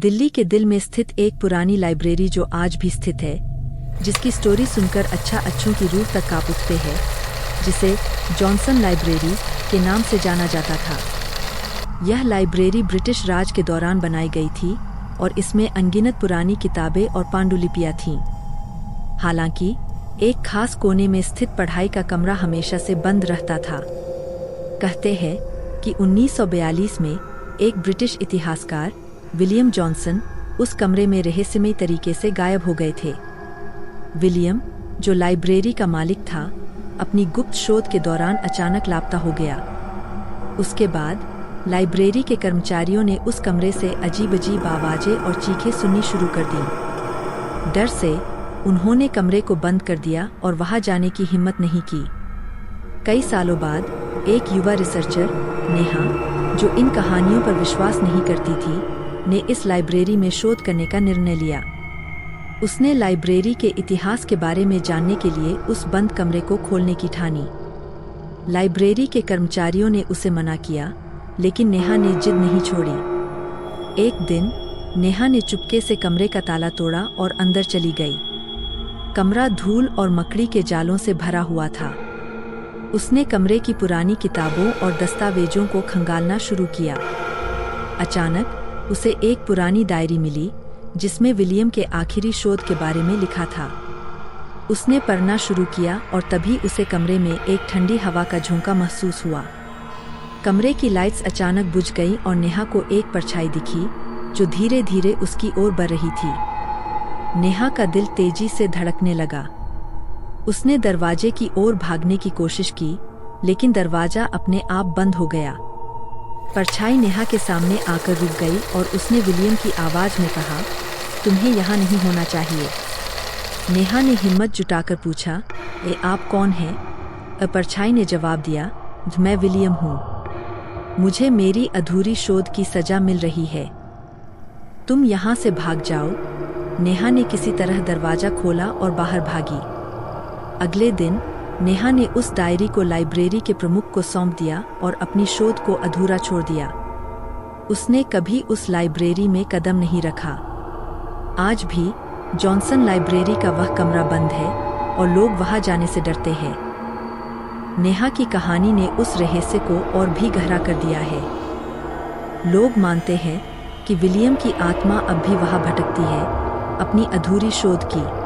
दिल्ली के दिल में स्थित एक पुरानी लाइब्रेरी जो आज भी स्थित है, जिसकी स्टोरी सुनकर अच्छों की रूह तक कांप उठते हैं, जिसे जॉनसन लाइब्रेरी के नाम से जाना जाता था। यह लाइब्रेरी ब्रिटिश राज के दौरान बनाई गई थी और इसमें अनगिनत पुरानी किताबें और पांडुलिपियां थीं। हालांकि एक खास कोने में स्थित पढ़ाई का कमरा हमेशा से बंद रहता था। कहते हैं कि 1942 में एक ब्रिटिश इतिहासकार विलियम जॉनसन उस कमरे में रहस्यमयी तरीके से गायब हो गए थे। विलियम, जो लाइब्रेरी का मालिक था, अपनी गुप्त शोध के दौरान अचानक लापता हो गया। उसके बाद लाइब्रेरी के कर्मचारियों ने उस कमरे से अजीब आवाजें और चीखें सुननी शुरू कर दी। डर से उन्होंने कमरे को बंद कर दिया और वहां जाने की हिम्मत नहीं की। कई सालों बाद एक युवा रिसर्चर, नेहा, जो इन कहानियों पर विश्वास नहीं करती थी, ने इस लाइब्रेरी में शोध करने का निर्णय लिया। उसने लाइब्रेरी के इतिहास के बारे में जानने के लिए उस बंद कमरे को खोलने की ठानी। लाइब्रेरी के कर्मचारियों ने उसे मना किया, लेकिन नेहा ने जिद नहीं छोड़ी। एक दिन नेहा ने चुपके से कमरे का ताला तोड़ा और अंदर चली गई। कमरा धूल और मकड़ी के जालों से भरा हुआ था। उसने कमरे की पुरानी किताबों और दस्तावेजों को खंगालना शुरू किया। अचानक उसे एक पुरानी डायरी मिली, जिसमें विलियम के आखिरी शोध के बारे में लिखा था। उसने पढ़ना शुरू किया और तभी उसे कमरे में एक ठंडी हवा का झोंका महसूस हुआ। कमरे की लाइट्स अचानक बुझ गईं और नेहा को एक परछाई दिखी, जो धीरे धीरे उसकी ओर बढ़ रही थी। नेहा का दिल तेजी से धड़कने लगा। उसने दरवाजे की ओर भागने की कोशिश की, लेकिन दरवाजा अपने आप बंद हो गया। परछाई नेहा के सामने आकर रुक गई और उसने विलियम की आवाज में कहा, तुम्हें यहाँ नहीं होना चाहिए। नेहा ने हिम्मत जुटाकर पूछा, आप कौन हैं? परछाई ने जवाब दिया, मैं विलियम हूँ। मुझे मेरी अधूरी शोध की सजा मिल रही है। तुम यहाँ से भाग जाओ। नेहा ने किसी तरह दरवाजा खोला और बाहर भागी। अगले दिन नेहा ने उस डायरी को लाइब्रेरी के प्रमुख को सौंप दिया और अपनी शोध को अधूरा छोड़ दिया। उसने कभी उस लाइब्रेरी में कदम नहीं रखा। आज भी जॉनसन लाइब्रेरी का वह कमरा बंद है और लोग वहां जाने से डरते हैं। नेहा की कहानी ने उस रहस्य को और भी गहरा कर दिया है। लोग मानते हैं कि विलियम की आत्मा अब भी वहां भटकती है, अपनी अधूरी शोध की